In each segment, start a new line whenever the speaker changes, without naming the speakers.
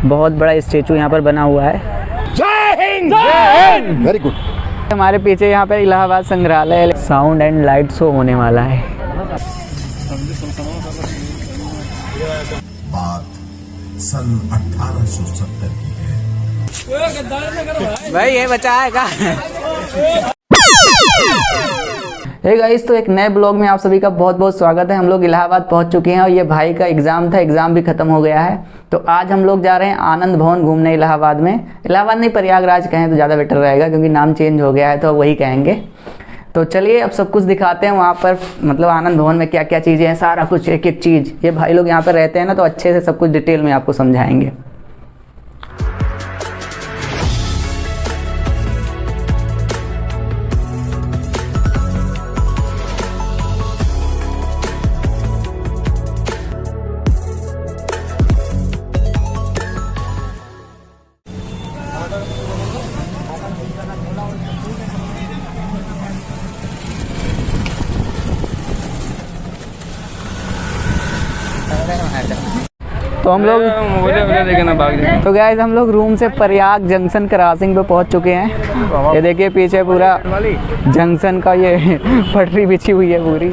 बहुत बड़ा स्टेचू यहाँ पर बना हुआ है।
जय हिंद, जय हिंद। Very good.
हमारे पीछे यहाँ पर इलाहाबाद संग्रहालय साउंड एंड लाइट शो होने वाला है।
बात सन 1870 की है।
भाई ये बचा है का? हे गाइस, तो एक नए ब्लॉग में आप सभी का बहुत बहुत स्वागत है। हम लोग इलाहाबाद पहुंच चुके हैं और ये भाई का एग्ज़ाम था, एग्ज़ाम भी ख़त्म हो गया है। तो आज हम लोग जा रहे हैं आनंद भवन घूमने इलाहाबाद में। इलाहाबाद नहीं, प्रयागराज कहें तो ज़्यादा बेटर रहेगा क्योंकि नाम चेंज हो गया है, तो वही कहेंगे। तो चलिए अब सब कुछ दिखाते हैं वहाँ पर, मतलब आनंद भवन में क्या क्या चीज़ें हैं, सारा कुछ एक एक चीज़। ये भाई लोग यहाँ पर रहते हैं ना, तो अच्छे से सब कुछ डिटेल में आपको समझाएंगे। तो हम लोग तो गाइस हम लोग रूम से प्रयाग जंक्शन क्रॉसिंग पे पहुंच चुके हैं। ये देखिए पीछे पूरा जंक्शन का ये पटरी बिछी हुई है पूरी।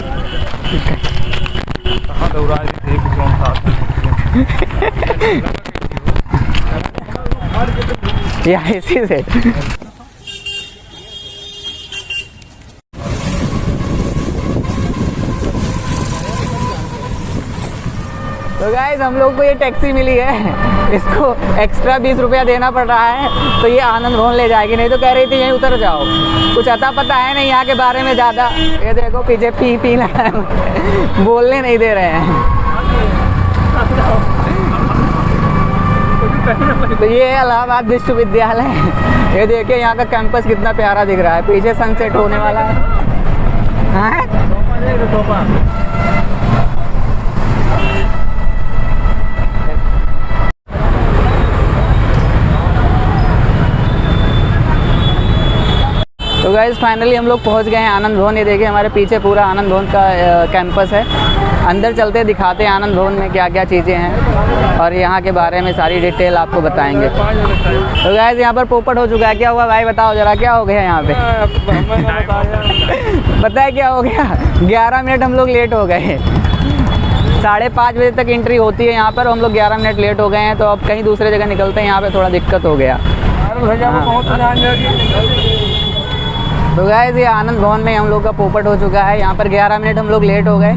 ये इसी से तो गाइस हम लोग को ये टैक्सी मिली है, इसको एक्स्ट्रा 20 रुपया देना पड़ रहा है। तो ये आनंद भवन ले जाएगी, नहीं तो कह रही थी यहीं उतर जाओ। कुछ अता पता है नहीं यहाँ के बारे में ज़्यादा। ये देखो पीछे पी लगा बोलने नहीं दे रहे हैं। तो ये है इलाहाबाद विश्वविद्यालय। ये देखिए यहाँ का कैंपस कितना प्यारा दिख रहा है, पीछे सनसेट होने वाला है। तो गाइस फाइनली हम लोग पहुंच गए हैं आनंद भवन। ये देखिए हमारे पीछे पूरा आनंद भवन का कैंपस है। अंदर चलते दिखाते हैं आनंद भवन में क्या क्या चीज़ें हैं और यहाँ के बारे में सारी डिटेल आपको बताएंगे। तो गाइस यहाँ पर पोपट हो चुका है। क्या हुआ भाई, बताओ जरा क्या हो गया यहाँ पे? पता है क्या हो गया? 11 मिनट हम लोग लेट हो गए। 5:30 बजे तक एंट्री होती है यहाँ पर, हम लोग 11 मिनट लेट हो गए हैं। तो अब कहीं दूसरे जगह निकलते हैं, यहाँ पे थोड़ा दिक्कत हो गया। तो गाइस ये आनंद भवन में हम लोग का पोपट हो चुका है। यहाँ पर 11 मिनट हम लोग लेट हो गए।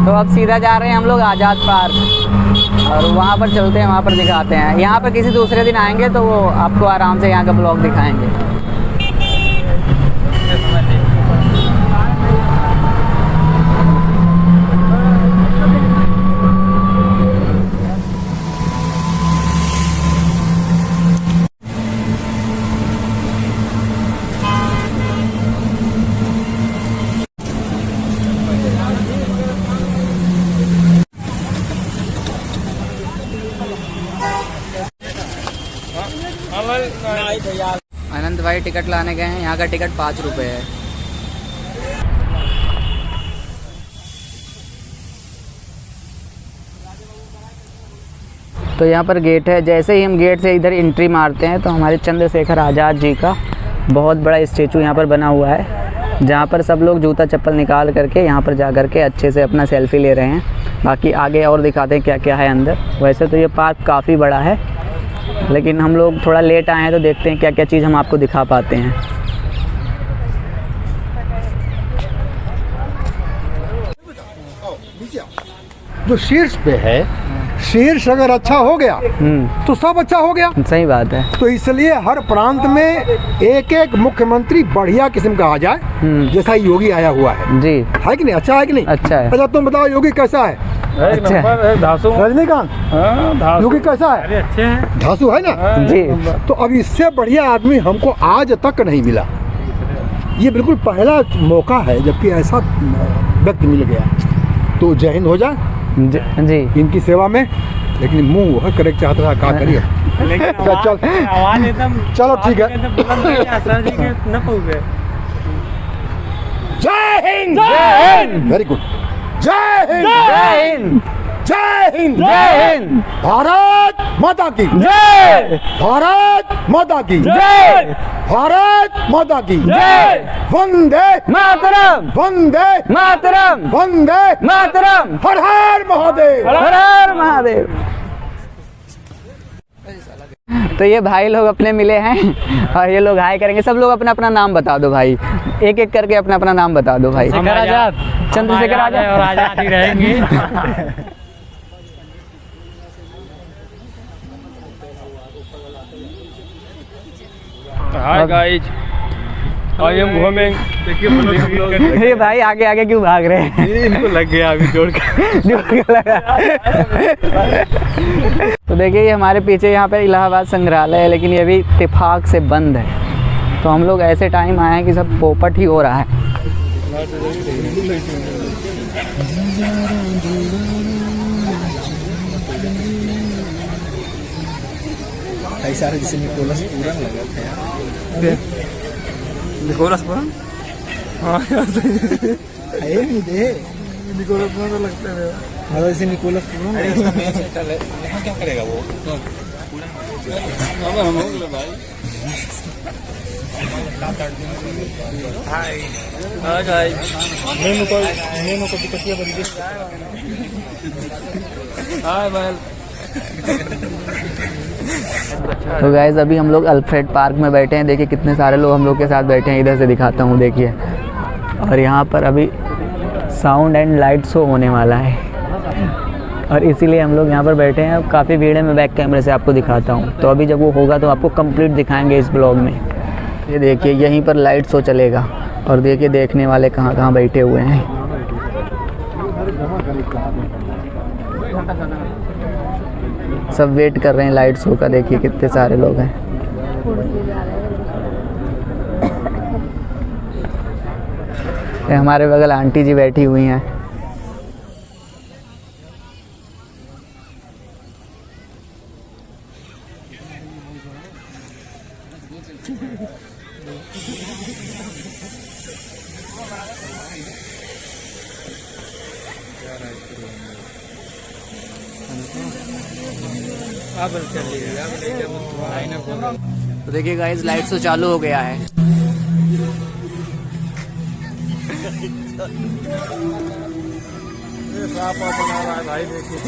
तो अब सीधा जा रहे हैं हम लोग आज़ाद पार्क और वहाँ पर चलते हैं, वहाँ पर दिखाते हैं। यहाँ पर किसी दूसरे दिन आएंगे तो वो आपको आराम से यहाँ का ब्लॉग दिखाएंगे। अनंत भाई टिकट लाने गए हैं। यहाँ का टिकट 5 रुपये है। तो यहाँ पर गेट है। जैसे ही हम गेट से इधर एंट्री मारते हैं तो हमारे चंद्रशेखर आज़ाद जी का बहुत बड़ा स्टेचू यहाँ पर बना हुआ है, जहाँ पर सब लोग जूता चप्पल निकाल करके यहाँ पर जा करके अच्छे से अपना सेल्फी ले रहे हैं। बाकी आगे और दिखाते हैं क्या क्या है अंदर। वैसे तो ये पार्क काफ़ी बड़ा है, लेकिन हम लोग थोड़ा लेट आए हैं तो देखते हैं क्या क्या चीज़ हम आपको दिखा पाते हैं।
जो शीर्ष पे है, शीर्ष अगर अच्छा हो गया तो सब अच्छा हो गया।
सही बात है।
तो इसलिए हर प्रांत में एक एक मुख्यमंत्री बढ़िया किस्म का आ जाए, जैसा योगी आया हुआ है
जी।
है कि नहीं? अच्छा है कि नहीं?
अच्छा है।
अच्छा तुम बताओ योगी कैसा है?
अच्छा
रजनीकांत योगी कैसा है?
अच्छे हैं,
धासु है ना
जी।
तो अब इससे बढ़िया आदमी हमको आज तक नहीं मिला। ये बिल्कुल पहला मौका है जबकि ऐसा व्यक्ति मिल गया। तो जय हिंद हो जाए
जी
इनकी सेवा में। लेकिन मुंह करेक्ट चाहता था, क्या करिए।
आवाज एकदम
चलो ठीक है।
जय हिंद,
वेरी गुड। जय हिंद,
जय हिंद।
जय हिंद।
जय हिंद।
भारत माता की
जय।
भारत माता की
जय।
भारत माता की
जय।
वंदे
मातरम।
वंदे
मातरम।
वंदे
मातरम।
हर हर महादेव।
हर हर महादेव। तो ये भाई लोग अपने मिले हैं और ये लोग हाय करेंगे। सब लोग अपना अपना नाम बता दो भाई, एक एक करके अपना अपना नाम बता दो भाई।
चंद्रशेखर आजाद।
चंद्रशेखर आजाद
और आजाद ही रहेंगे। हाय गाइस, आई एम घूमिंग।
ये भाई आगे आगे क्यों भाग रहे हैं?
इनको लग गया अभी जोड़ का।
तो देखिए ये हमारे पीछे यहाँ पे इलाहाबाद संग्रहालय है, लेकिन ये भी इत्तेफाक से बंद है। तो हम लोग ऐसे टाइम आए हैं कि सब पोपट ही हो रहा है।
कई सारे जैसे निकोलस पूरन लगा था यार।
Nicholas Pooran? हाँ
है नहीं दे निकोलस पूरन तो लगता है मतलब जैसे निकोलस पूरन यहाँ क्या करेगा वो?
हाय गाइस,
मेनू को भी कटिया बन गई।
हाय मैल।
तो गाइस अभी हम लोग अल्फ्रेड पार्क में बैठे हैं। देखिए कितने सारे लोग हम लोग के साथ बैठे हैं। इधर से दिखाता हूँ, देखिए। और यहाँ पर अभी साउंड एंड लाइट शो होने वाला है और इसीलिए हम लोग यहाँ पर बैठे हैं। अब काफ़ी भीड़ है, मैं बैक कैमरे से आपको दिखाता हूँ। तो अभी जब वो होगा तो आपको कंप्लीट दिखाएंगे इस ब्लॉग में। ये देखिए यहीं पर लाइट शो चलेगा और देखिए देखने वाले कहाँ कहाँ बैठे हुए हैं। सब वेट कर रहे हैं लाइट शो का। देखिए कितने सारे लोग हैं। ये हमारे बगल आंटी जी बैठी हुई हैं। तो देखिए गाइस लाइट शो चालू हो गया है।
भाई देखिए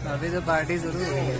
अभी तो पार्टी शुरू हो गई है।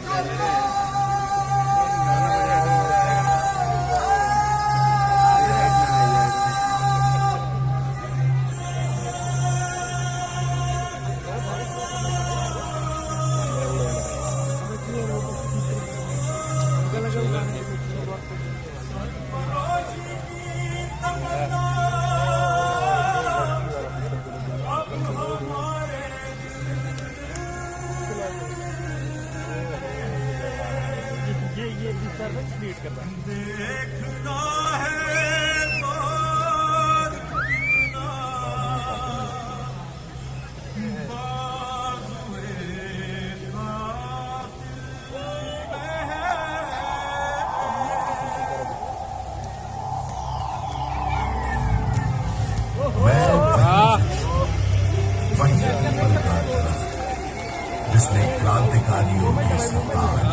जिसने क्रांतिकारियों की सताज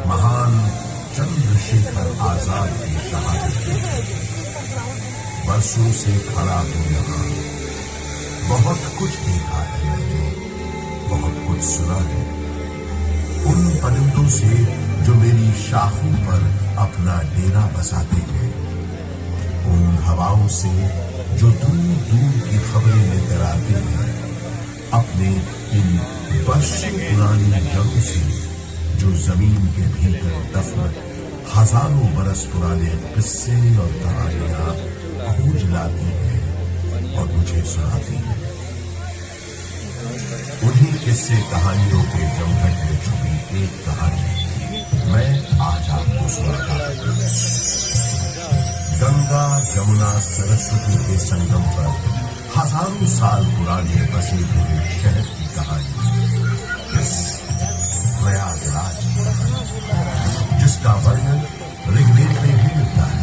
महान चंद्रशेखर आजाद की शहादत दी। वर्षों से खड़ा हूं यहाँ, बहुत कुछ देखा है मैंने, बहुत कुछ सुना है। उन परिंदों से जो मेरी शाखों पर अपना डेरा बसाते हैं, उन हवाओं से जो दूर दूर की खबरें लेकर आते हैं, अपने इन वर्षों पुरानी जड़ों से जो जमीन के भीतर दफन हजारों बरस पुराने किस्से और कहानियां खोज लाती हैं और मुझे सुनाती हैं। उन्हीं किस्से कहानियों के जमघट में छुपी एक कहानी मैं आज आपको सुनाता हूं। गंगा जमुना सरस्वती के संगम पर हजारों साल पुराने बसे हुए शहर की कहानी, इस प्रयागराज की कहानी, जिसका वर्णन ऋग्वेद में भी मिलता है।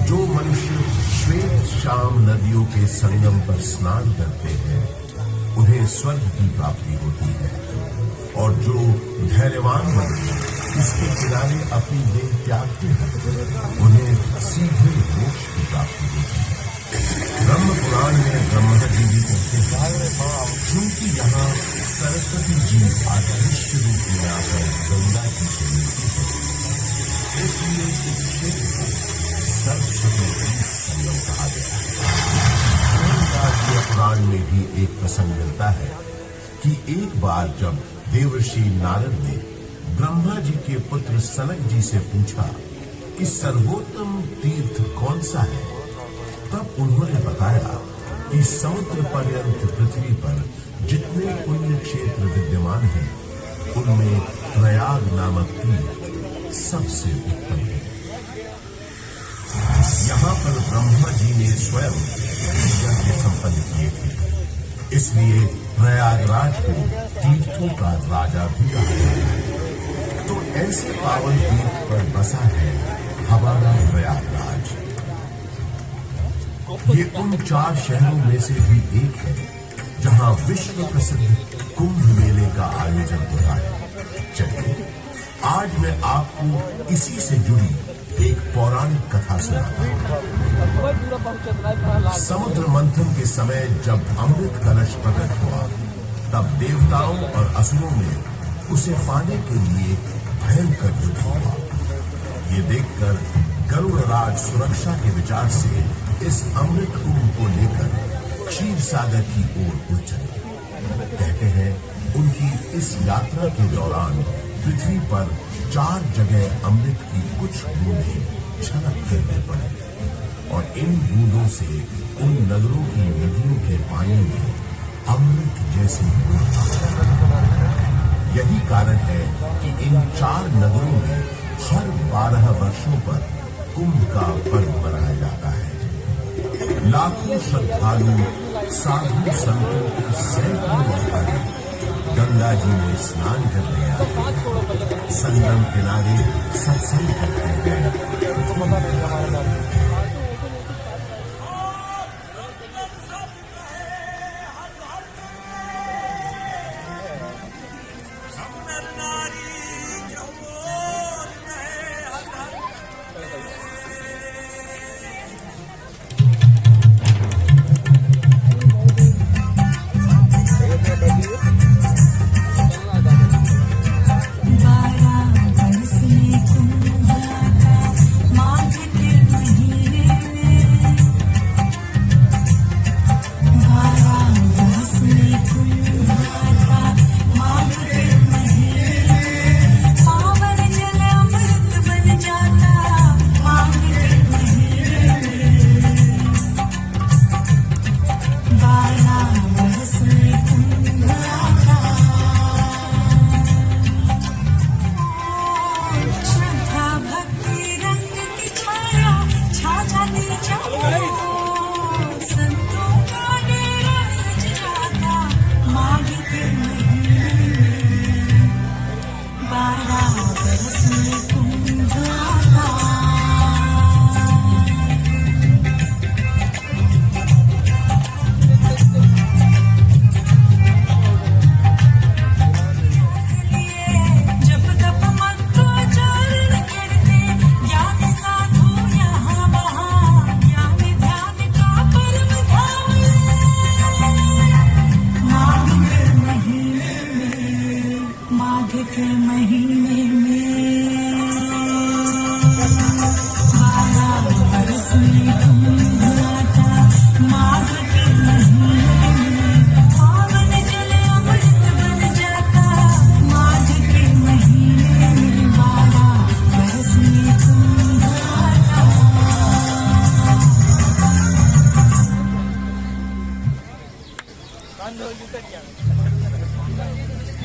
जो मनुष्य श्वेत शाम नदियों के संगम पर स्नान करते हैं, उन्हें स्वर्ग की प्राप्ति होती है, और जो धैर्यवान मनुष्य इसके किनारे अपनी देह त्यागते हैं, उन्हें सीधे मोक्ष की प्राप्ति होती है। ब्रह्म पुराण में ब्रह्मा जी भी कहते हैं, क्योंकि यहाँ सरस्वती जी अदृश्य रूप में आकर गंगा जी से मिलती है, इसलिए इस क्षेत्र को सरस्वती संगम पुराण में भी एक प्रसंग मिलता है कि एक बार जब देवर्षि नारद ने ब्रह्मा जी के पुत्र सनक जी से पूछा कि सर्वोत्तम तीर्थ कौन सा है, तब उन्होंने बताया कि समुद्र पर्यंत पृथ्वी पर जितने पुण्य क्षेत्र विद्यमान हैं, उनमें प्रयाग नामक तीर्थ सबसे उत्तम है। यहाँ पर ब्रह्मा जी ने स्वयं यज्ञ संपन्न किए थे, इसलिए प्रयागराज को तीर्थों का राजा भी कहा जाता है। तो ऐसे पावन तीर्थ पर बसा है हमारा प्रयागराज। ये उन 4 शहरों में से भी एक है जहां विश्व प्रसिद्ध कुंभ मेले का आयोजन होता है। चलिए आज मैं आपको इसी से जुड़ी एक पौराणिक कथा सुनाता हूं। समुद्र मंथन के समय जब अमृत कलश प्रकट हुआ, तब देवताओं और असुरों में उसे पाने के लिए भयंकर युद्ध हुआ। ये देखकर गरुड़राज सुरक्षा के विचार से इस अमृत कुंभ को लेकर क्षीर सागर की ओर उड़ चले। कहते हैं उनकी इस यात्रा के दौरान पृथ्वी पर 4 जगह अमृत की कुछ बूंदें छलक कर गिर पड़ी और इन बूंदों से उन नगरों की नदियों के पानी में अमृत जैसी बूंद आ गई। यही कारण है कि इन 4 नगरों में हर 12 वर्षों पर कुंभ का पर्व मनाया जाता है। लाखों श्रद्धालु साधु संतों के सैकड़ों अखाड़े गंगा जी में स्नान करने आते हैं, संगम किनारे सत्संग करते हैं।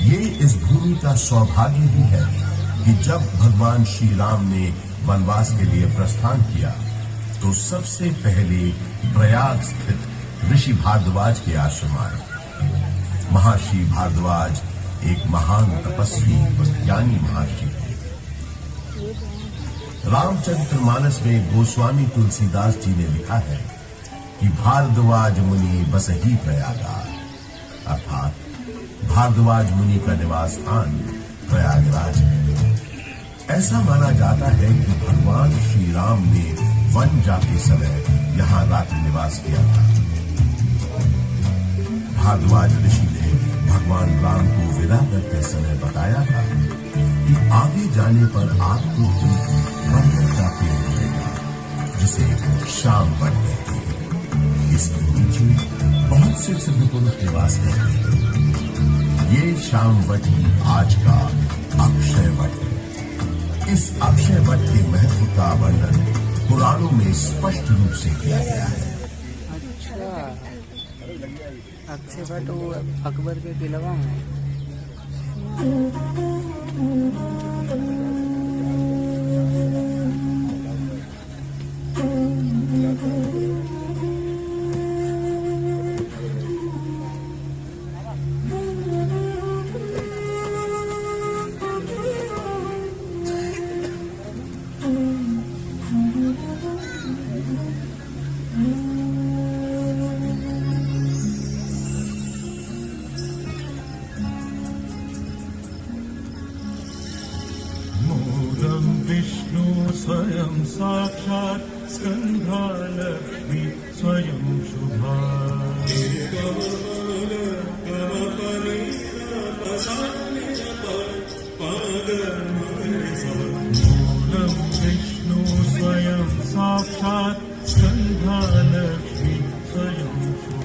ये इस भूमि का सौभाग्य ही है कि जब भगवान श्री राम ने वनवास के लिए प्रस्थान किया तो सबसे पहले प्रयाग स्थित ऋषि भारद्वाज के आश्रम आए। महर्षि भारद्वाज एक महान तपस्वी व ज्ञानी महर्षि थे। रामचरितमानस में गोस्वामी तुलसीदास जी ने लिखा है कि भारद्वाज मुनि बसही प्रयागा, अर्थात भारद्वाज मुनि का निवास स्थान प्रयागराज है। ऐसा माना जाता है कि भगवान श्री राम ने वन जाते समय यहाँ रात्रि निवास किया था। भारद्वाज ऋषि ने भगवान राम को विदा करते समय बताया था कि आगे जाने पर आपको एक बरगद का पेड़ मिलेगा जिसे श्याम वन कहते हैं। इसके नीचे बहुत से सिद्ध पुरुष निवास करते हैं। ये शाम वट ही आज का अक्षय वट है। इस अक्षय वट के महत्व का वर्णन पुराणों में स्पष्ट रूप से किया गया है।
अच्छा, अक्षय वट वो अकबर के किला में।
विष्णु स्वयं साक्षात् स्कंधालक्ष्मी स्वयं शुभा। मूलं विष्णु स्वयं साक्षात् स्कंधालक्ष्मी स्वयं शुभा।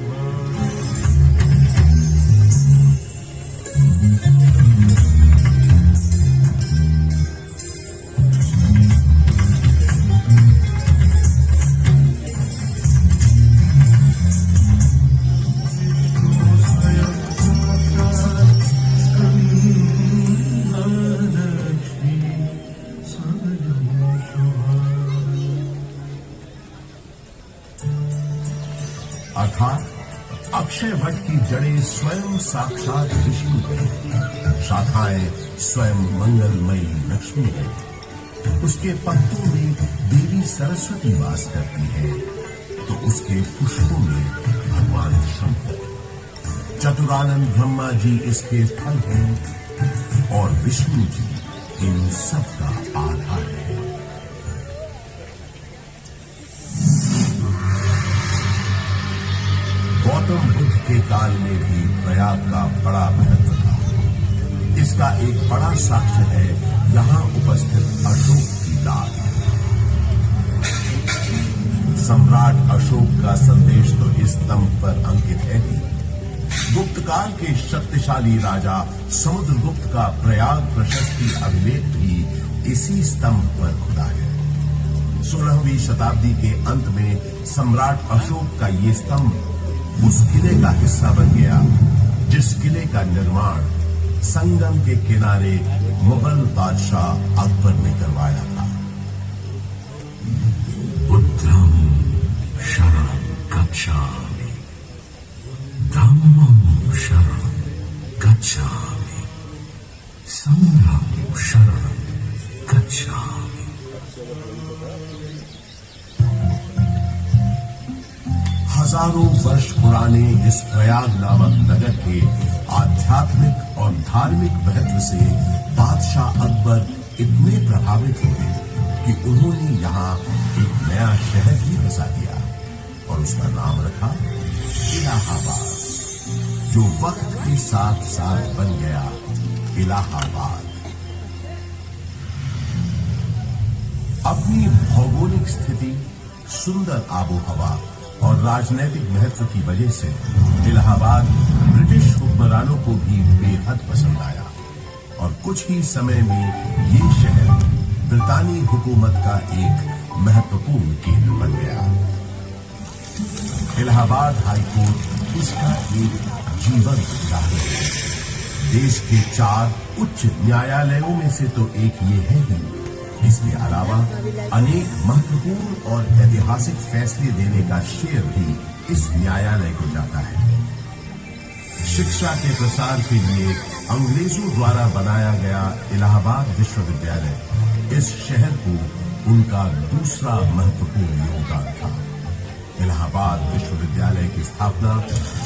अर्थात अक्षय वट की जड़ें स्वयं साक्षात विष्णु है, शाखाएं स्वयं मंगलमयी लक्ष्मी है। उसके पत्तों में देवी सरस्वती वास करती है तो उसके पुष्पों में भगवान शंकर, चतुरानंद ब्रह्मा जी इसके फल हैं और विष्णु जी इन सब का आधार है। गौतम बुद्ध के काल में भी प्रयाग का बड़ा महत्व था। इसका एक बड़ा साक्ष्य है यहाँ उपस्थित अशोक की लाल। सम्राट अशोक का संदेश तो इस स्तंभ पर अंकित है ही। गुप्त काल के शक्तिशाली राजा समुद्रगुप्त का प्रयाग प्रशस्ति अभिलेख भी इसी स्तंभ पर खुदा है। 16वीं शताब्दी के अंत में सम्राट अशोक का ये स्तंभ उस किले का हिस्सा बन गया जिस किले का निर्माण संगम के किनारे मुगल बादशाह अकबर ने करवाया था।
बुद्धं शरणं गच्छामि, धम्मं शरणं गच्छामि, संघं शरणं गच्छामि।
हजारों वर्ष पुराने इस प्रयाग नामक नगर के आध्यात्मिक और धार्मिक महत्व से बादशाह अकबर इतने प्रभावित हुए कि उन्होंने यहाँ एक नया शहर ही बसा दिया और उसका नाम रखा इलाहाबाद, जो वक्त के साथ साथ बन गया इलाहाबाद। अपनी भौगोलिक स्थिति, सुंदर आबोहवा और राजनैतिक महत्व की वजह से इलाहाबाद ब्रिटिश हुक्मरानों को भी बेहद पसंद आया और कुछ ही समय में ये शहर ब्रितानी हुकूमत का एक महत्वपूर्ण केंद्र बन गया। इलाहाबाद हाईकोर्ट इसका एक जीवंत उदाहरण है। देश के 4 उच्च न्यायालयों में से तो एक ये है ही। इसके अलावा अनेक महत्वपूर्ण और ऐतिहासिक फैसले देने का श्रेय भी इस न्यायालय को जाता है। शिक्षा के प्रसार के लिए अंग्रेजों द्वारा बनाया गया इलाहाबाद विश्वविद्यालय इस शहर को उनका दूसरा महत्वपूर्ण योगदान था। इलाहाबाद विश्वविद्यालय की स्थापना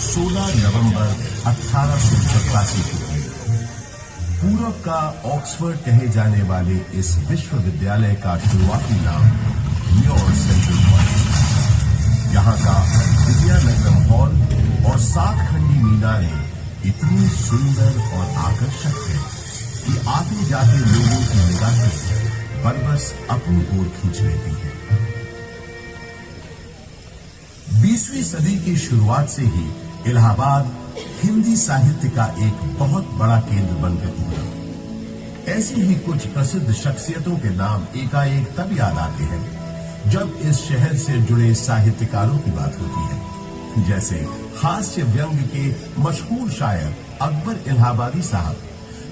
16 नवंबर 1887 को हुई। पूर्व का ऑक्सफोर्ड कहे जाने वाले इस विश्वविद्यालय का शुरुआती नाम न्यूयॉर्क सेंट्रल कॉलेज था। यहाँ का विद्यानगरम हॉल और 7 खंडी मीनारें इतनी सुंदर और आकर्षक है कि आते जाते लोगों की निगाहें बरबस अपनी ओर खींच लेती है। 20वीं सदी की शुरुआत से ही इलाहाबाद हिंदी साहित्य का एक बहुत बड़ा केंद्र बनकर उभरा। ऐसी ही कुछ प्रसिद्ध शख्सियतों के नाम एकाएक तब याद आते हैं जब इस शहर से जुड़े साहित्यकारों की बात होती है, जैसे हास्य व्यंग के मशहूर शायर अकबर इलाहाबादी साहब,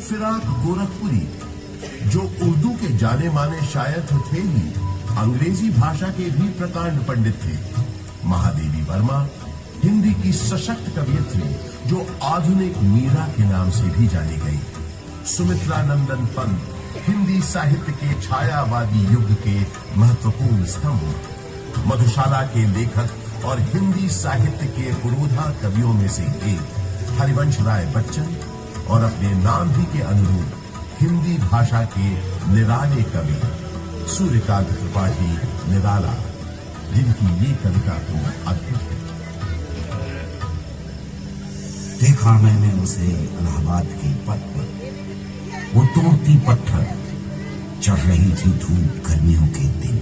फिराक गोरखपुरी जो उर्दू के जाने माने शायर तो थे ही, अंग्रेजी भाषा के भी प्रकांड पंडित थे, महादेवी वर्मा हिंदी की सशक्त कवियत्री जो आधुनिक मीरा के नाम से भी जानी गई, सुमित्रा नंदन पंत हिंदी साहित्य के छायावादी युग के महत्वपूर्ण स्तंभ, मधुशाला के लेखक और हिंदी साहित्य के पुरोधा कवियों में से एक हरिवंश राय बच्चन और अपने नाम ही के अनुरूप हिंदी भाषा के निराले कवि सूर्यकांत त्रिपाठी निराला, जिनकी ये कविता तो अद्भुत है।
देखा मैंने उसे इलाहाबाद के पथ पर, वो तोड़ती पत्थर, चढ़ रही थी धूप गर्मियों के दिन,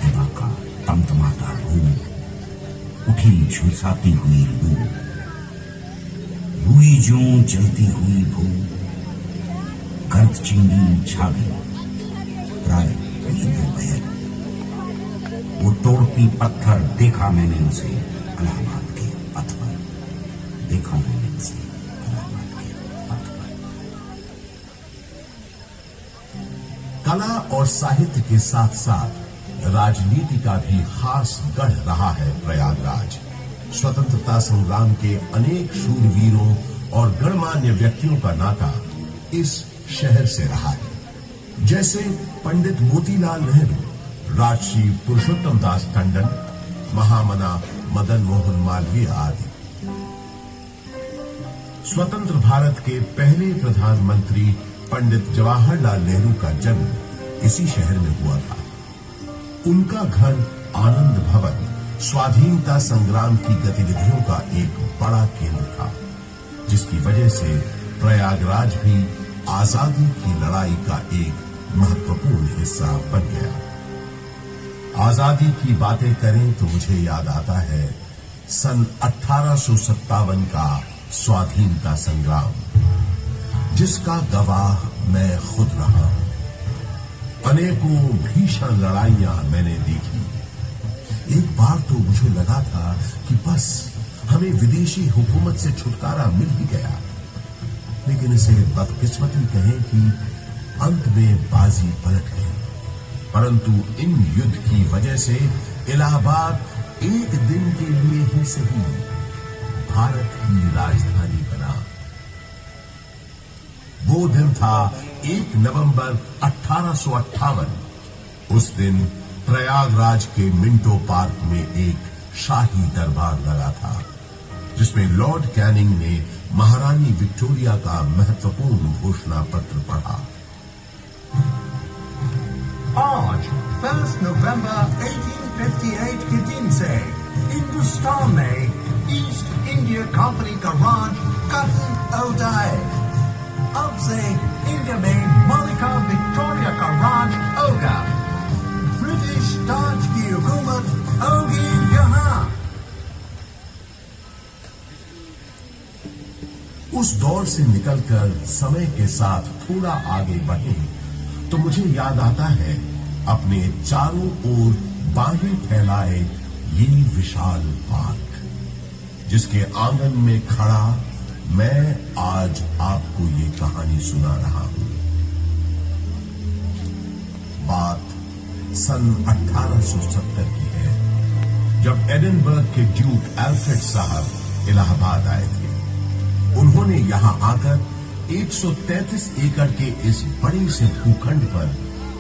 हवा का तमतमाता धूप, उठी झुलसाती हुई लू, हुई ज्यों जलती हुई भूख, गर्द चीनी छा गई प्राय कई दोपहर, वो तोड़ती पत्थर देखा मैंने उसे इलाहाबाद के पथ पर, देखा मैंने उसे इलाहाबाद के पथ पर।
कला और साहित्य के साथ साथ राजनीति का भी खास गढ़ रहा है प्रयागराज। स्वतंत्रता संग्राम के अनेक शूरवीरों और गणमान्य व्यक्तियों का नाता इस शहर से रहा है, जैसे पंडित मोतीलाल नेहरू, राजश्री पुरुषोत्तम दास टंडन, महामना मदन मोहन मालवीय आदि। स्वतंत्र भारत के पहले प्रधानमंत्री पंडित जवाहरलाल नेहरू का जन्म इसी शहर में हुआ था। उनका घर आनंद भवन स्वाधीनता संग्राम की गतिविधियों का एक बड़ा केंद्र था, जिसकी वजह से प्रयागराज भी आजादी की लड़ाई का एक महत्वपूर्ण हिस्सा बन गया। आजादी की बातें करें तो मुझे याद आता है सन 1857 का स्वाधीनता संग्राम, जिसका गवाह मैं खुद रहा हूं। अनेकों भीषण लड़ाइयां मैंने देखी। एक बार तो मुझे लगा था कि बस हमें विदेशी हुकूमत से छुटकारा मिल ही गया, लेकिन इसे बदकिस्मती कहें कि अंत में बाजी पलट गई। परंतु इन युद्ध की वजह से इलाहाबाद एक दिन के लिए ही सही भारत की राजधानी बना। वो दिन था 1 नवंबर 1858। उस दिन प्रयागराज के मिंटो पार्क में एक शाही दरबार लगा था, जिसमें लॉर्ड कैनिंग ने महारानी विक्टोरिया का महत्वपूर्ण घोषणा पत्र पढ़ा।
आज 1 नवंबर 1858 के दिन से हिंदुस्तान में ईस्ट इंडिया कंपनी का राज खत्म हो जाए। अब से इंडिया में मलिका विक्टोरिया का राज होगा। ब्रिटिश ताज की हुकूमत होगी यहाँ।
उस दौर से निकलकर समय के साथ थोड़ा आगे बढ़े तो मुझे याद आता है अपने चारों ओर बाहें फैलाए ये विशाल पार्क, जिसके आंगन में खड़ा मैं आज आपको ये कहानी सुना रहा हूं। बात सन 1870 की है, जब एडिनबर्ग के ड्यूक एल्फ्रेड साहब इलाहाबाद आए थे। उन्होंने यहां आकर 133 एकड़ के इस बड़े से भूखंड पर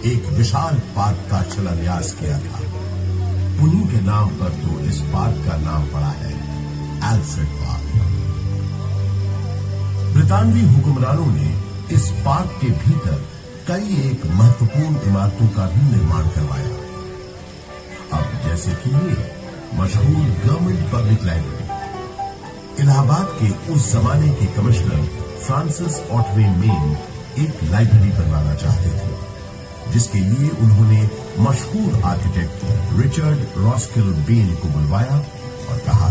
एक विशाल पार्क का शिलान्यास किया था। उन्हीं के नाम पर तो इस पार्क का नाम पड़ा है एल्फ्रेड पार्क। ब्रितानवी हुक्मरानों ने इस पार्क के भीतर कई एक महत्वपूर्ण इमारतों का भी निर्माण करवाया। अब जैसे कि ये मशहूर गवर्नमेंट पब्लिक लाइब्रेरी, इलाहाबाद के उस जमाने के कमिश्नर फ्रांसिस ऑटवे मेन एक लाइब्रेरी बनवाना चाहते थे, जिसके लिए उन्होंने मशहूर आर्किटेक्ट रिचर्ड रॉस्किल बेन को बुलवाया और कहा,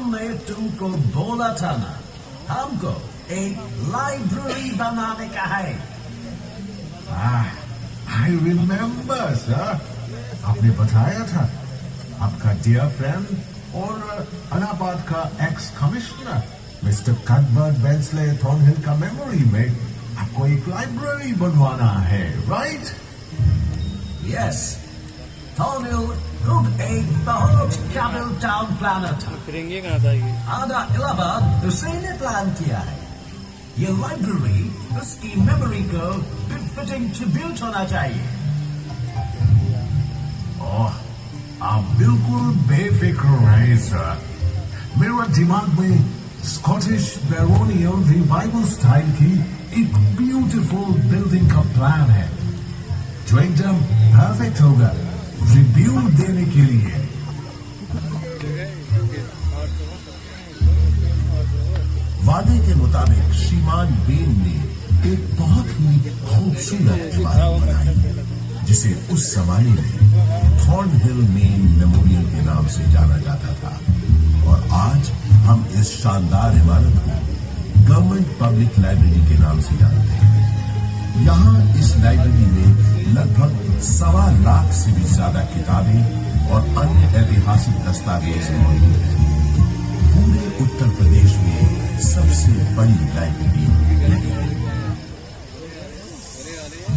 हमने तुमको बोला था ना, हमको एक लाइब्रेरी बनाने का है।
आई रिमेम्बर सर, आपने बताया था आपका डियर फ्रेंड और इलाहाबाद का एक्स कमिश्नर मिस्टर कटबर्ट बेंसले थॉर्नहिल का मेमोरी में आपको एक लाइब्रेरी बनवाना है, राइट?
यस, थॉर्नहिल खुद एक बहुत काबिल टाउन प्लानर था।
फिरेंगे कहाँ जाएगी?
आधा इलाहाबाद उसी ने प्लान किया है। ये लाइब्रेरी उसकी मेमोरी को बिफिटिंग ट्रिब्यूट होना चाहिए।
ओह, आप बिल्कुल बेफिक्र रहे सर। मेरा दिमाग में स्कॉटिश बैरोनियल रिवाइवल स्टाइल की एक ब्यूटीफुल बिल्डिंग का प्लान है जो एकदम परफेक्ट होगा रिव्यू देने के लिए। वादे के मुताबिक श्रीमान बेन ने एक बहुत ही खूबसूरत इमारत बनाई जिसे उस जमाने में थॉर्नहिल मेन मेमोरियल के नाम से जाना जाता था, और आज हम इस शानदार इमारत को गवर्नमेंट पब्लिक लाइब्रेरी के नाम से जानते हैं। यहाँ इस लाइब्रेरी में लगभग 1.25 लाख से भी ज्यादा किताबें और अन्य ऐतिहासिक दस्तावेज मौजूद हैं। पूरे उत्तर प्रदेश में सबसे बड़ी लाइब्रेरी यही है।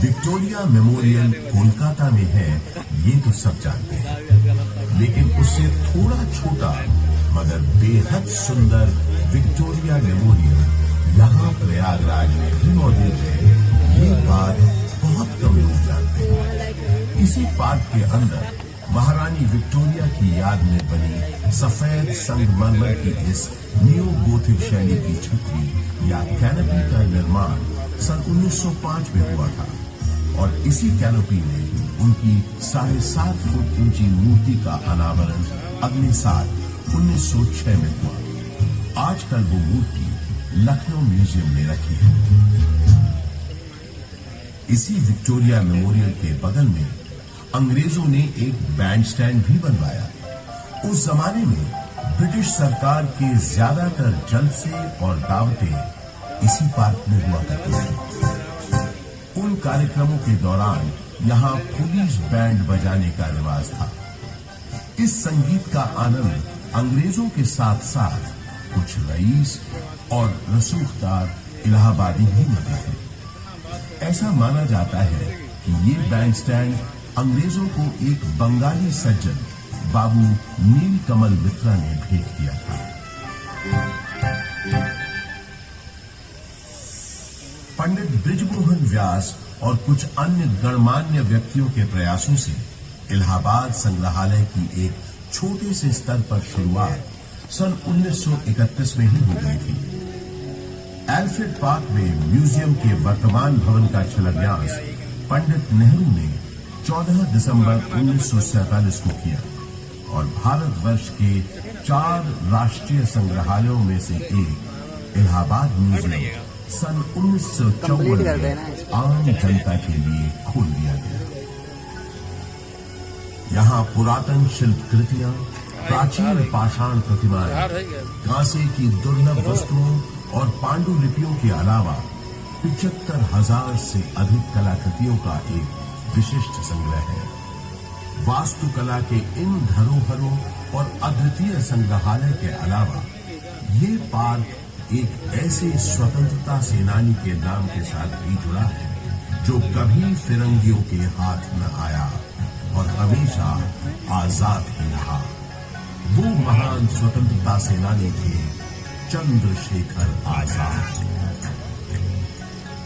विक्टोरिया मेमोरियल कोलकाता में है, ये तो सब जानते हैं, लेकिन उससे थोड़ा छोटा मगर बेहद सुंदर विक्टोरिया मेमोरियल यहाँ प्रयागराज में भी मौजूद है। ये बात बहुत कम लोग जानते हैं। इसी पार्क के अंदर महारानी विक्टोरिया की याद में बनी सफेद संगमरमर की इस न्यू गोथिक शैली की छतरी या कैनोपी का निर्माण सन 1905 में हुआ था, और इसी कैनोपी में उनकी 7.5 फुट ऊंची मूर्ति का अनावरण अगले साल 1906 में हुआ। आजकल वो मूर्ति लखनऊ म्यूजियम में रखी है। इसी विक्टोरिया मेमोरियल के बगल में अंग्रेजों ने एक बैंड स्टैंड भी बनवाया। उस जमाने में ब्रिटिश सरकार के ज्यादातर जलसे और दावतें इसी पार्क में हुआ करती थी। उन कार्यक्रमों के दौरान यहाँ पुलिस बैंड बजाने का रिवाज था। इस संगीत का आनंद अंग्रेजों के साथ साथ कुछ रईस और रसूखदार इलाहाबादी भी लेते थे। ऐसा माना जाता है कि ये बैंड स्टैंड अंग्रेजों को एक बंगाली सज्जन बाबू नीलकमल मित्रा ने भेंट किया था। पंडित बृजमोहन व्यास और कुछ अन्य गणमान्य व्यक्तियों के प्रयासों से इलाहाबाद संग्रहालय की एक छोटे से स्तर पर शुरुआत सन 1931 में ही हो गई थी। एल्फ्रेड पार्क में म्यूजियम के वर्तमान भवन का शिलान्यास पंडित नेहरू ने 14 दिसंबर 1947 को किया, और भारतवर्ष के 4 राष्ट्रीय संग्रहालयों में से एक इलाहाबाद म्यूजियम सन 1954 में आम जनता के लिए खोल दिया गया। यहाँ पुरातन शिल्पकृतियां, प्राचीन पाषाण प्रतिमाएं, कांसे की दुर्लभ वस्तुओं और पांडुलिपियों के अलावा 75,000 से अधिक कलाकृतियों का एक विशिष्ट संग्रह है। वास्तुकला के इन धरोहरों और अद्वितीय संग्रहालय के अलावा ये पार्क एक ऐसे स्वतंत्रता सेनानी के नाम के साथ भी जुड़ा है जो कभी फिरंगियों के हाथ न आया और हमेशा आजाद ही रहा। वो महान स्वतंत्रता सेनानी थे चंद्रशेखर आजाद।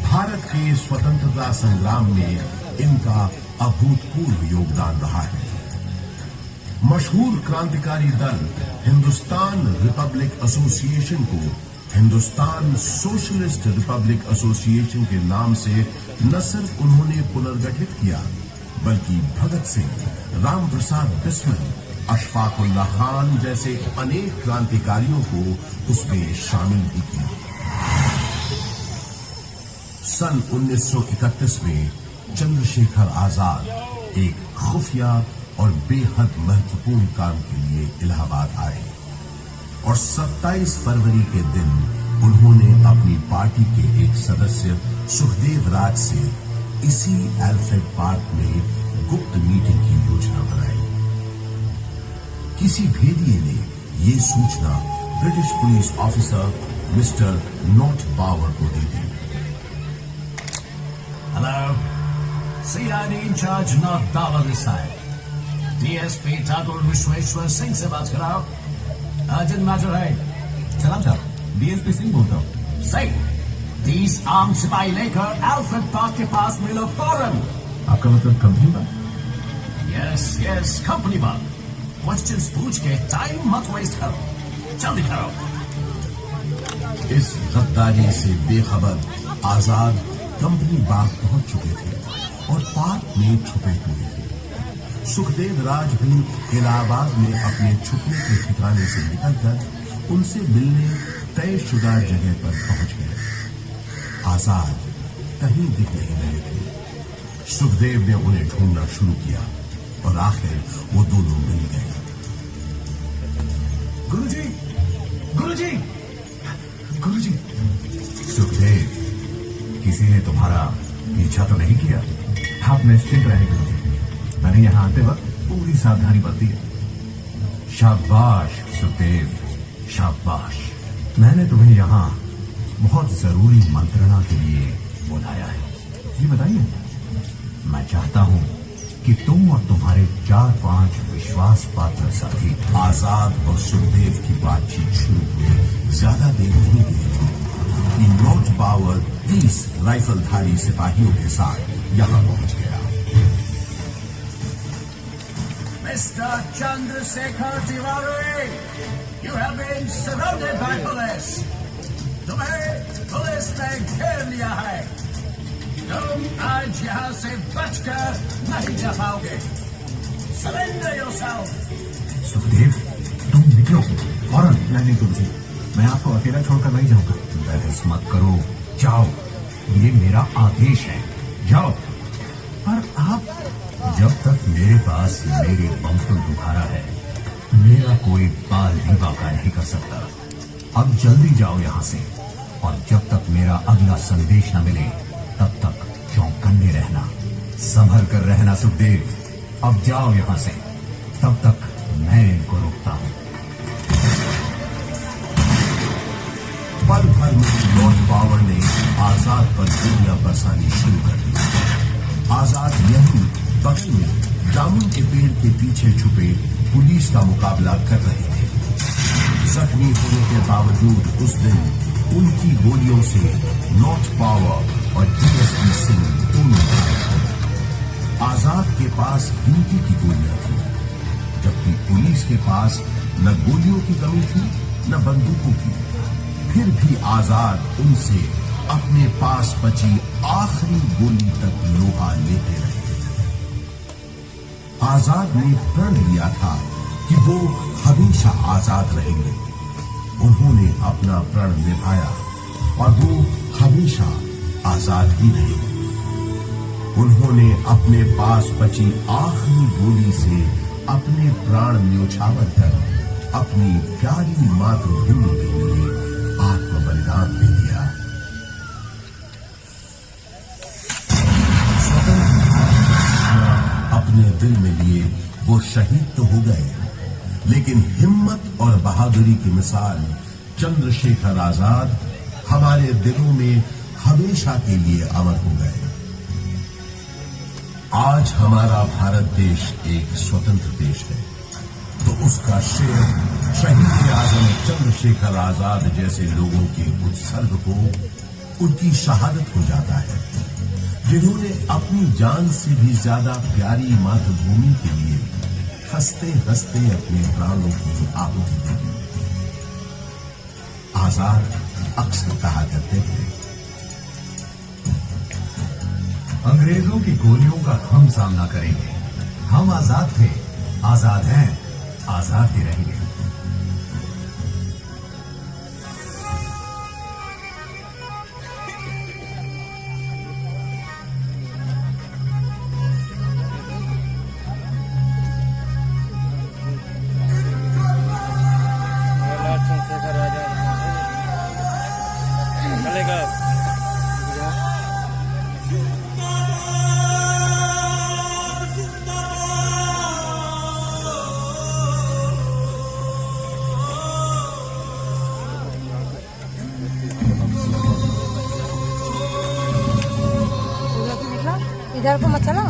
भारत के स्वतंत्रता संग्राम में इनका अभूतपूर्व योगदान रहा है। मशहूर क्रांतिकारी दल हिंदुस्तान रिपब्लिक एसोसिएशन को हिंदुस्तान सोशलिस्ट रिपब्लिक एसोसिएशन के नाम से न सिर्फ उन्होंने पुनर्गठित किया, बल्कि भगत सिंह, राम प्रसाद बिस्मिल, अशफाक उल्लाह खान जैसे अनेक क्रांतिकारियों को उसमें शामिल भी किया। सन 1931 में चंद्रशेखर आजाद एक खुफिया और बेहद महत्वपूर्ण काम के लिए इलाहाबाद आए। और 27 फरवरी के दिन उन्होंने अपनी पार्टी के एक सदस्य सुखदेव राज से इसी एल्फ्रेड पार्क में गुप्त मीटिंग की योजना बनाई। किसी भेदिए ने यह सूचना British police officer mister Nott Bower को दे दी।
Hello, CID in charge Nott Bower this side. DSP Thakur Vishweshwar Singh से बात कराओ। अर्जेंट मैटर है। सलाम साहब, DSP सिंह बोलता हूँ। सही, 30 आर्म सिपाही लेकर एल्फ्रेड पार्क के पास मिलो फौरन।
आपका मतलब कंपनी बात?
यस, कंपनी बात। क्वेश्चंस पूछ के टाइम मत वेस्ट करो, जल्दी करो।
इस गद्दारी से बेखबर आजाद कंपनी बाग पहुंच चुके थे और पार्क में छुपे हुए थे। सुखदेव राज भी इलाहाबाद में अपने छुपने के ठिकाने से निकलकर उनसे मिलने तयशुदा जगह पर पहुंच गए। आजाद कहीं दिख नहीं रहे थे। सुखदेव ने उन्हें ढूंढना शुरू किया और आखिर वो दोनों मिल गए।
गुरुजी, गुरुजी, गुरुजी।
सुखदेव, किसी ने तुम्हारा पीछा तो नहीं किया?
आप निश्चिंत रहे गुरुजी, मैंने यहाँ आते वक्त पूरी सावधानी बरती है।
शाबाश सुखदेव, शाबाश।
मैंने तुम्हें यहाँ बहुत जरूरी मंत्रणा के लिए बुलाया है। ये बताइए,
मैं चाहता हूं कि तुम और तुम्हारे 4-5 विश्वास पात्र साथी आजाद और सुखदेव की बातचीत शुरू हुए ज्यादा देर नहीं हुई थी कि नॉट पावर 30 राइफलधारी सिपाहियों के साथ यहां पहुंच गया।
Mister Chandrashekhar Tiwari, you have been surrounded by police. तुम्हें पुलिस ने घेर लिया है। तुम आज यहाँ से बचकर नहीं जा पाओगे। Surrender yourself.
सुखदेव, तुम निकलो फौरन।
नहीं गुरुजी, मैं आपको अकेला छोड़कर नहीं जाऊंगा।
बहस मत करो, जाओ, ये मेरा आदेश है, जाओ।
पर आप,
जब तक मेरे पास मेरे बम को दुखारा है, मेरा कोई बाल भी बाका नहीं कर सकता। अब जल्दी जाओ यहां से, और जब तक मेरा अगला संदेश न मिले तब तक चौकन्ने रहना, संभल कर रहना। सुखदेव, अब जाओ यहां से, तब तक मैं इनको रोकता हूं। पल भर में नॉट पावर ने आजाद पर गोलियां बरसानी शुरू कर दी। आजाद यहीं बगल में जामुन के पेड़ के पीछे छुपे पुलिस का मुकाबला कर रहे थे। जख्मी होने के बावजूद उस दिन उनकी गोलियों से नॉट पावर और DSP सिंह दोनों घायल हुए। आजाद के पास गिनती की गोलियां थी, जबकि पुलिस के पास न गोलियों की कमी थी न बंदूकों की। फिर भी आजाद उनसे अपने पास बची आखिरी गोली तक लोहा लेते रहे। आजाद ने प्रण लिया था कि वो हमेशा आजाद रहेंगे। उन्होंने अपना प्रण निभाया और वो हमेशा आजाद ही रहे। उन्होंने अपने पास बची आखिरी गोली से अपने प्राण न्योछावर कर अपनी प्यारी मातृभूमि के लिए आत्म बलिदान दे दिया। अपने दिल में लिए वो शहीद तो हो गए, लेकिन हिम्मत और बहादुरी की मिसाल चंद्रशेखर आजाद हमारे दिलों में हमेशा के लिए अमर हो गए। आज हमारा भारत देश एक स्वतंत्र देश है, तो उसका श्रेय शहीद आजम चंद्रशेखर आजाद जैसे लोगों के उत्सर्ग को, उनकी शहादत हो जाता है, जिन्होंने अपनी जान से भी ज्यादा प्यारी मातृभूमि के लिए हंसते हंसते अपने प्राणों की आहुति दे दी। आजाद अक्सर कहा करते थे,
अंग्रेजों की गोलियों का हम सामना करेंगे। हम आजाद थे, आजाद हैं, आजाद ही रहेंगे।
इधर को मत चलो।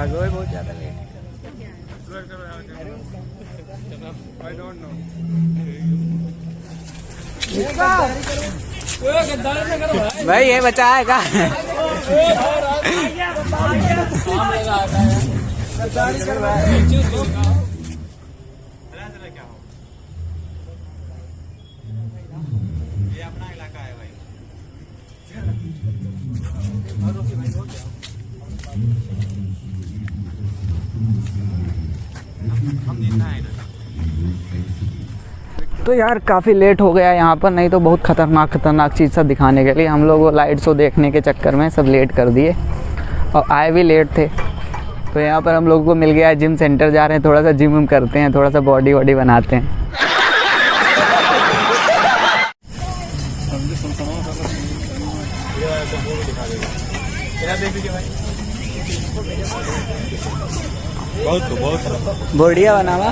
आगे बहुत ज्यादा लेट भाई ये बचा है का
तो यार काफ़ी लेट हो गया यहाँ पर, नहीं तो बहुत खतरनाक चीज़ सब दिखाने के लिए हम लोग वो लाइट शो देखने के चक्कर में सब लेट कर दिए और आए भी लेट थे। तो यहाँ पर हम लोग को मिल गया जिम सेंटर, जा रहे हैं थोड़ा सा जिम विम करते हैं, थोड़ा सा बॉडी वॉडी बनाते हैं।
बहुत
बढ़िया बना हुआ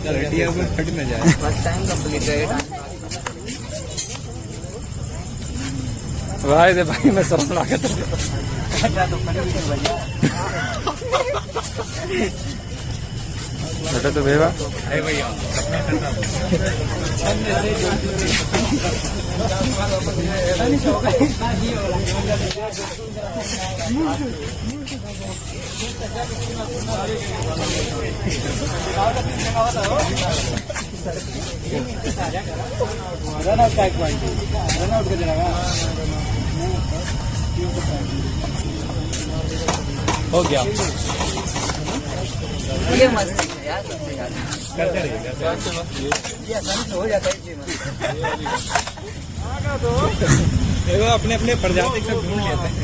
फट में जाए फर्स्ट टाइम कंप्लीटेड भाई दे भाई मैं शर्म लगा तो भेवा भैया हो गया
ये मस्त है यार, सबसे
करते रहिएगा
ये आसानी से हो जाता है।
देखो अपने अपने प्रजाति सब ढूंढ लेते हैं।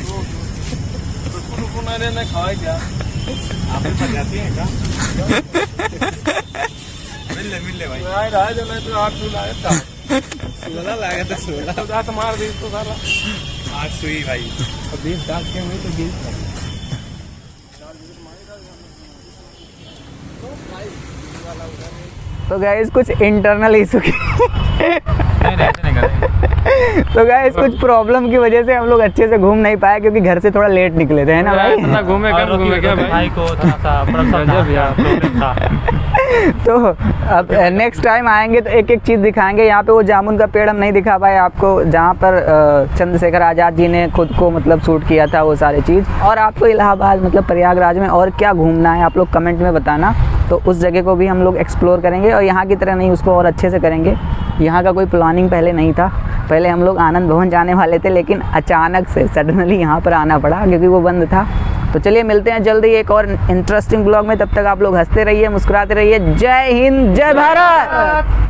खाए क्या आप प्रजाति हैं क्या? मिल ले भाई तो 8 लाया था 16 लाया था 16 मार दी तो सारा
आज सुई भाई
20 डाल के हुई तो 20
तो गाइस कुछ इंटरनल इशू की तो गाइस कुछ प्रॉब्लम की वजह से हम लोग अच्छे से घूम नहीं पाए क्योंकि घर से थोड़ा लेट निकले थे, है ना भाई?
घूमे क्या भाई को थोड़ा सा प्रॉब्लम था।
तो अब नेक्स्ट टाइम आएंगे तो एक एक चीज़ दिखाएंगे। यहाँ पे वो जामुन का पेड़ हम नहीं दिखा पाए आपको, जहाँ पर चंद्रशेखर आज़ाद जी ने खुद को मतलब शूट किया था, वो सारे चीज़। और आपको इलाहाबाद मतलब प्रयागराज में और क्या घूमना है आप लोग कमेंट में बताना, तो उस जगह को भी हम लोग एक्सप्लोर करेंगे और यहाँ की तरह नहीं, उसको और अच्छे से करेंगे। यहाँ का कोई प्लानिंग पहले नहीं था, पहले हम लोग आनंद भवन जाने वाले थे लेकिन अचानक से सडनली यहाँ पर आना पड़ा क्योंकि वो बंद था। तो चलिए मिलते हैं जल्दी एक और इंटरेस्टिंग ब्लॉग में, तब तक आप लोग हंसते रहिए, मुस्कुराते रहिए। जय हिंद, जय भारत।